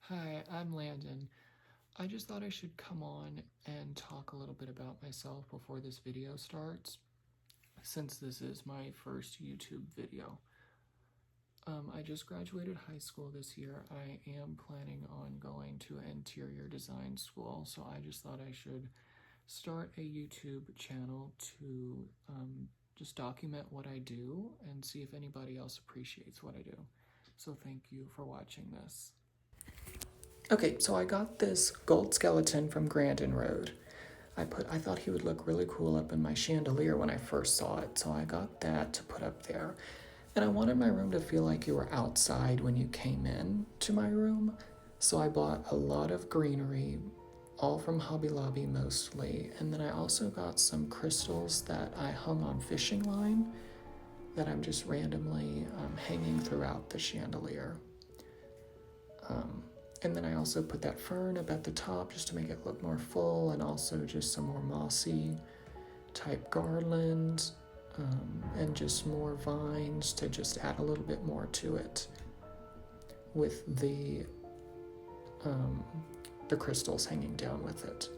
Hi, I'm Landon. I just thought I should come on and talk a little bit about myself before this video starts, since this is my first YouTube video. I just graduated high school this year. I am planning on going to interior design school, so I just thought I should start a YouTube channel to just document what I do and see if anybody else appreciates what I do. So thank you for watching this. Okay, so I got this gold skeleton from grandinroad. I thought he would look really cool up in my chandelier when I first saw it, so I got that to put up there. And I wanted my room to feel like you were outside when you came in to my room, so I bought a lot of greenery, all from Hobby Lobby mostly, and then I also got some crystals that I hung on fishing line that I'm just randomly hanging throughout the chandelier. And then I also put that fern up at the top just to make it look more full, and also just some more mossy type garland, and just more vines to just add a little bit more to it with the crystals hanging down with it.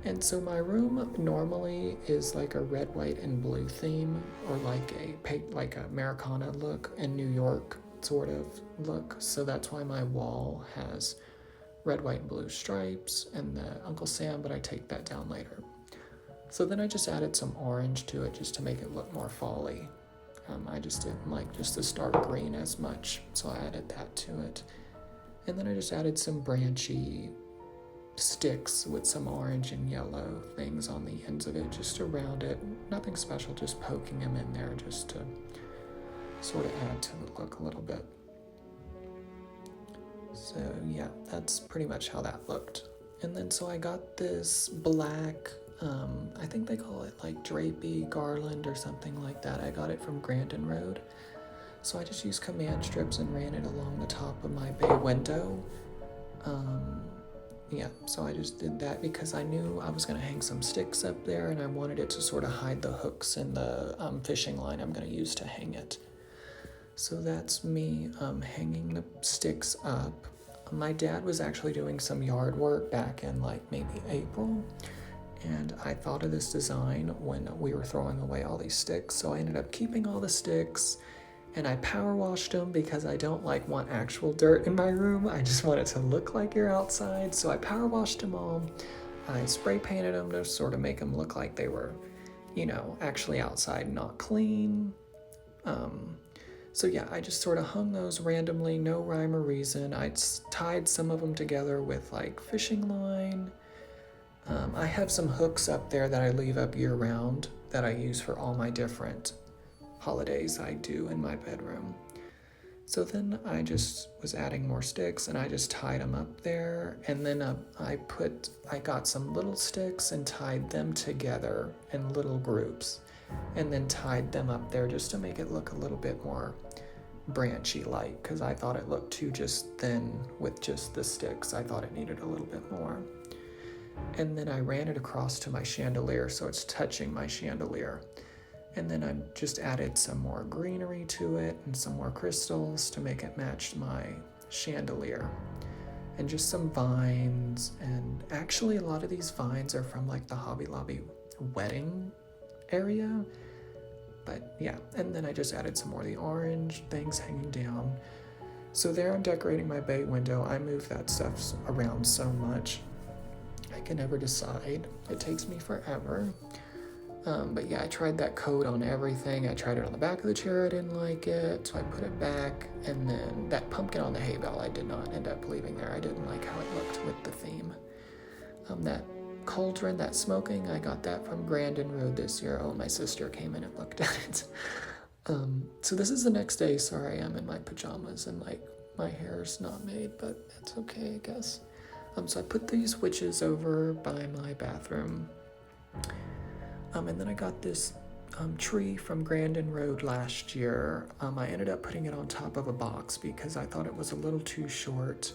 And so my room normally is like a red, white, and blue theme, or like a Americana look in New York sort of look. So that's why my wall has red, white, and blue stripes and the Uncle Sam, but I take that down later. So then I just added some orange to it just to make it look more fall-y. I just didn't like just the stark green as much, so I added that to it. And then I just added some branchy sticks with some orange and yellow things on the ends of it just around it. Nothing special, just poking them in there just to sort of add to the look a little bit. So yeah, that's pretty much how that looked. And then so I got this black, I think they call it like drapey garland or something like that. I got it from grandinroad. So I just used command strips and ran it along the top of my bay window. Yeah, so I just did that because I knew I was going to hang some sticks up there, and I wanted it to sort of hide the hooks in the fishing line I'm going to use to hang it. So that's me hanging the sticks up. My dad was actually doing some yard work back in like maybe April, and I thought of this design when we were throwing away all these sticks, so I ended up keeping all the sticks, and I power washed them because I don't want actual dirt in my room. I just want it to look like you're outside, so I power washed them all. I spray painted them to sort of make them look like they were, actually outside, not clean. So yeah, I just sort of hung those randomly, no rhyme or reason. I tied some of them together with like fishing line. I have some hooks up there that I leave up year round that I use for all my different holidays I do in my bedroom. So then I just was adding more sticks and I just tied them up there. And then I got some little sticks and tied them together in little groups, and then tied them up there just to make it look a little bit more branchy like, because I thought it looked too just thin with just the sticks. I thought it needed a little bit more. And then I ran it across to my chandelier so it's touching my chandelier. And then I just added some more greenery to it and some more crystals to make it match my chandelier. And just some vines, and actually a lot of these vines are from like the Hobby Lobby wedding area. But yeah, and then I just added some more of the orange things hanging down. So there I'm decorating my bay window. I move that stuff around so much. I can never decide. It takes me forever. But yeah, I tried that coat on everything. I tried it on the back of the chair. I didn't like it, so I put it back. And then that pumpkin on the hay bale I did not end up leaving there. I didn't like how it looked with the theme. That cauldron, that smoking, I got that from grandinroad this year. Oh, my sister came in and looked at it. So this is the next day. Sorry, I'm in my pajamas and like my hair's not made, but that's okay, I guess. So I put these witches over by my bathroom. And then I got this tree from grandinroad last year. I ended up putting it on top of a box because I thought it was a little too short.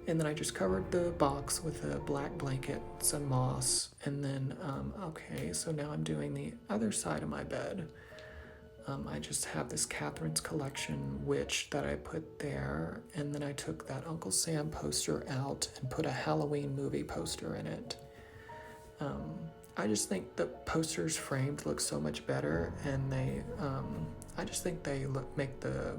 And then I just covered the box with a black blanket, some moss, and then, okay, so now I'm doing the other side of my bed. I just have this Catherine's Collection witch that I put there, and then I took that Uncle Sam poster out and put a Halloween movie poster in it. I just think the posters framed look so much better, and I just think they make the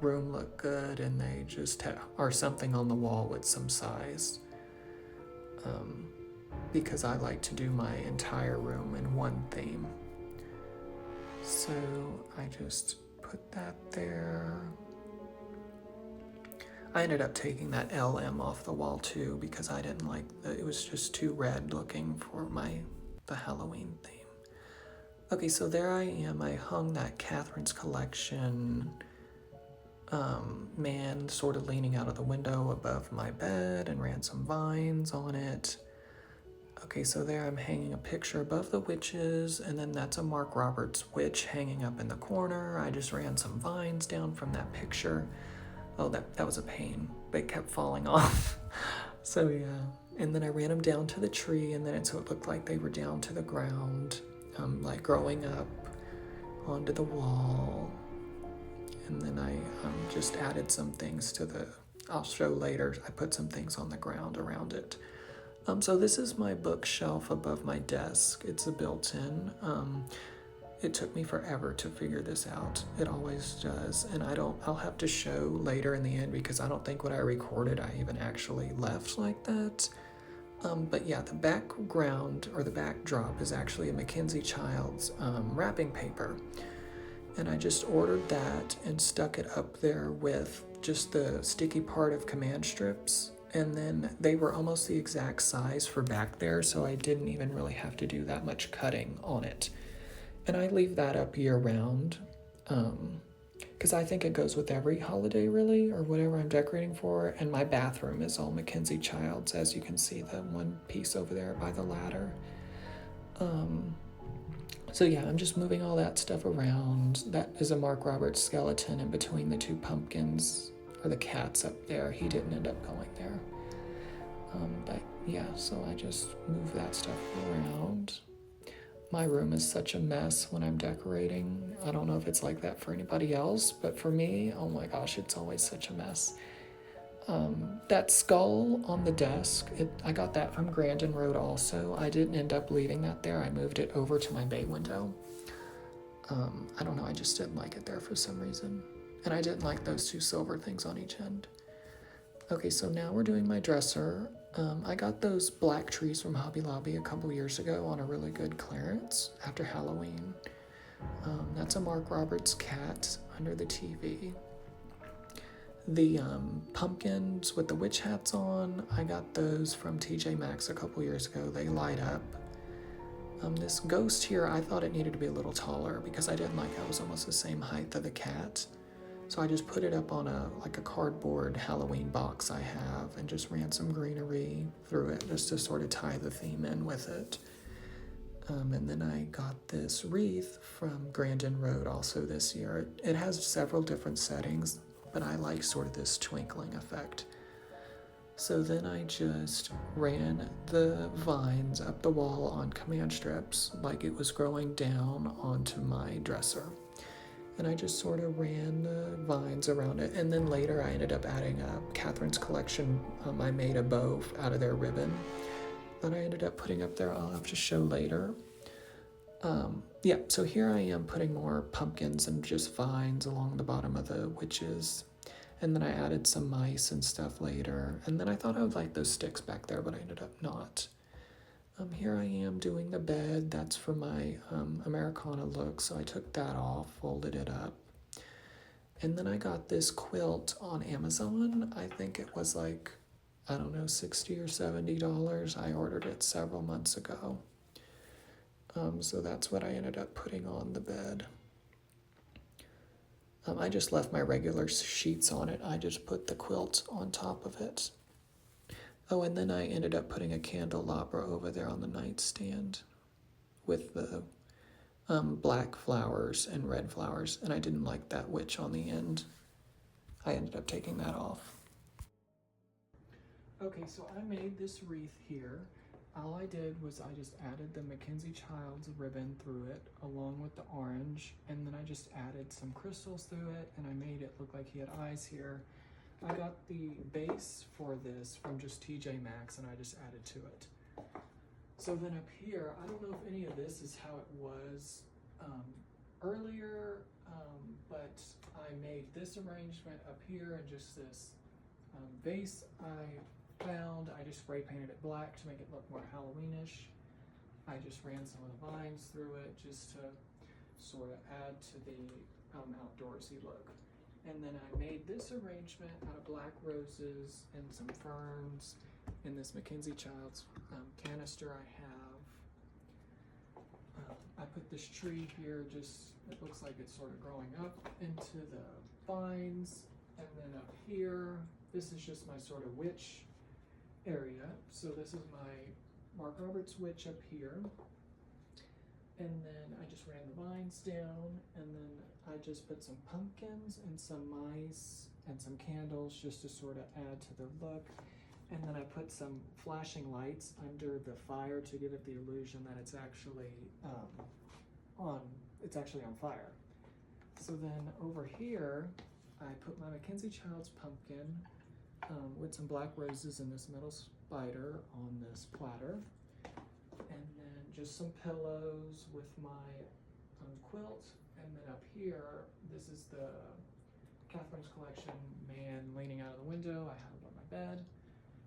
room look good, and they just are something on the wall with some size. Because I like to do my entire room in one theme. So I just put that there. I ended up taking that LM off the wall too because I didn't like it was just too red looking for the Halloween theme. Okay, so there I am. I hung that Catherine's Collection man sort of leaning out of the window above my bed and ran some vines on it. Okay, so there I'm hanging a picture above the witches, and then that's a Mark Roberts witch hanging up in the corner. I just ran some vines down from that picture. Oh, that was a pain. They kept falling off. So yeah, and then I ran them down to the tree, and then so it looked like they were down to the ground, like growing up onto the wall. And then I just added some things I'll show later. I put some things on the ground around it. So this is my bookshelf above my desk. It's a built-in. It took me forever to figure this out. It always does. And I'll have to show later in the end because I don't think what I recorded I even actually left like that. But yeah, the background or the backdrop is actually a Mackenzie Childs wrapping paper. And I just ordered that and stuck it up there with just the sticky part of command strips. And then they were almost the exact size for back there, so I didn't even really have to do that much cutting on it. And I leave that up year round, because I think it goes with every holiday really, or whatever I'm decorating for. And my bathroom is all Mackenzie Childs, as you can see, the one piece over there by the ladder. So yeah, I'm just moving all that stuff around. That is a Mark Roberts skeleton in between the two pumpkins, or the cats up there. He didn't end up going there. But yeah, so I just move that stuff around. My room is such a mess when I'm decorating. I don't know if it's like that for anybody else, but for me, oh my gosh, it's always such a mess. That skull on the desk, I got that from Grandinroad also. I didn't end up leaving that there. I moved it over to my bay window. I don't know, I just didn't like it there for some reason. And I didn't like those two silver things on each end. Okay, so now we're doing my dresser. I got those black trees from Hobby Lobby a couple years ago on a really good clearance after Halloween. That's a Mark Roberts cat under the TV. The pumpkins with the witch hats on, I got those from TJ Maxx a couple years ago. They light up. This ghost here, I thought it needed to be a little taller because I didn't like I was almost the same height of the cat. So I just put it up on a cardboard Halloween box I have and just ran some greenery through it just to sort of tie the theme in with it. And then I got this wreath from Grandinroad also this year. It has several different settings, but I like sort of this twinkling effect. So then I just ran the vines up the wall on command strips like it was growing down onto my dresser. And I just sort of ran the vines around it. And then later I ended up adding a Catherine's Collection. I made a bow out of their ribbon that I ended up putting up there. I'll have to show later. Yeah, so here I am putting more pumpkins and just vines along the bottom of the witches. And then I added some mice and stuff later. And then I thought I would like those sticks back there, but I ended up not. Here I am doing the bed. That's for my Americana look, so I took that off, folded it up. And then I got this quilt on Amazon. I think it was like, I don't know, $60 or $70. I ordered it several months ago. So that's what I ended up putting on the bed. I just left my regular sheets on it. I just put the quilt on top of it. Oh, and then I ended up putting a candelabra over there on the nightstand with the black flowers and red flowers, and I didn't like that witch on the end. I ended up taking that off. Okay, so I made this wreath here. all I did was I just added the Mackenzie Childs ribbon through it along with the orange, and then I just added some crystals through it, and I made it look like he had eyes here. I got the base for this from just TJ Maxx, and I just added to it. So then up here, I don't know if any of this is how it was earlier, but I made this arrangement up here, and just this vase I found. I just spray painted it black to make it look more Halloweenish. I just ran some of the vines through it just to sort of add to the outdoorsy look. And then I made this arrangement out of black roses and some ferns in this Mackenzie Childs canister I have. I put this tree here, just, it looks like it's sort of growing up into the vines. And then up here, this is just my sort of witch area. So this is my Mark Roberts witch up here. And then I just ran the vines down, and then I just put some pumpkins and some mice and some candles just to sort of add to the look. And then I put some flashing lights under the fire to give it the illusion that it's actually on fire. So then over here, I put my Mackenzie Childs pumpkin with some black roses and this metal spider on this platter. And then just some pillows with my quilt. And then up here, this is the Catherine's collection man leaning out of the window. I have it on my bed.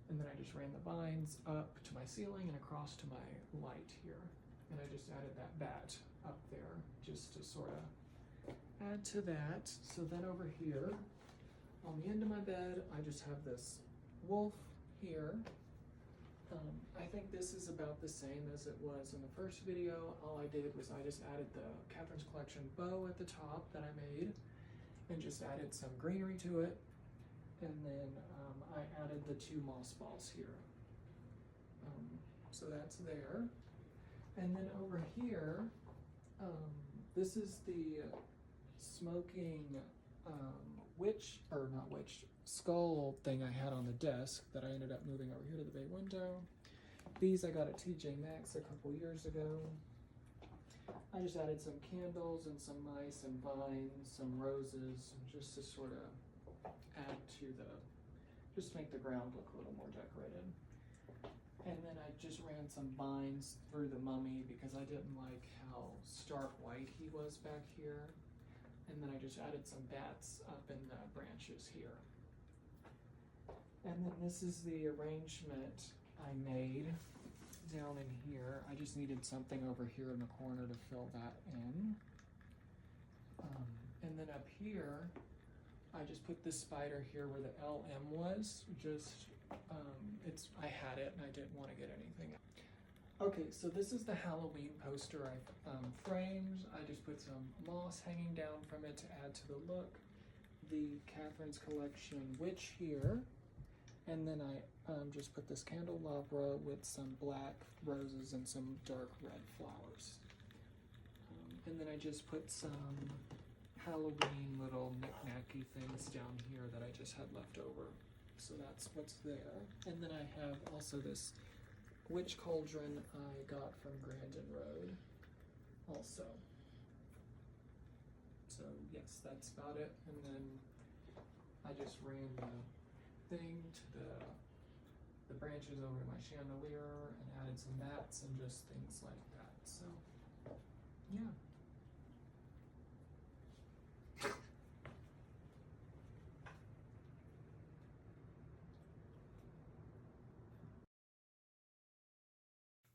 And then I just ran the vines up to my ceiling and across to my light here. And I just added that bat up there just to sort of add to that. So then over here, on the end of my bed, I just have this wolf here. I think this is about the same as it was in the first video. All I did was I just added the Catherine's collection bow at the top that I made and just added some greenery to it. And then I added the 2 moss balls here. So that's there. And then over here, this is the smoking skull thing I had on the desk that I ended up moving over here to the bay window. These I got at TJ Maxx a couple years ago. I just added some candles and some mice and vines, some roses, just to sort of add to just to make the ground look a little more decorated. And then I just ran some vines through the mummy because I didn't like how stark white he was back here. And then I just added some bats up in the branches here. And then this is the arrangement I made down in here. I just needed something over here in the corner to fill that in. And then up here, I just put this spider here where the LM was. Just, I had it and I didn't want to get anything. Okay, so this is the Halloween poster I framed. I just put some moss hanging down from it to add to the look. The Catherine's collection witch here. And then I just put this candelabra with some black roses and some dark red flowers. And then I just put some Halloween little knick-knacky things down here that I just had left over. So that's what's there. And then I have also this witch cauldron I got from grandinroad also. So yes, that's about it. And then I just ran the thing to the branches over to my chandelier and added some mats and just things like that. So yeah.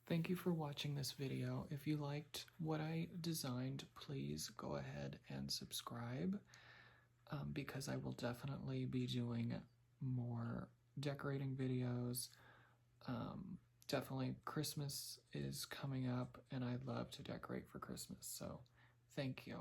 Thank you for watching this video. If you liked what I designed, please go ahead and subscribe because I will definitely be doing more decorating videos. Definitely Christmas is coming up and I'd love to decorate for Christmas. So thank you.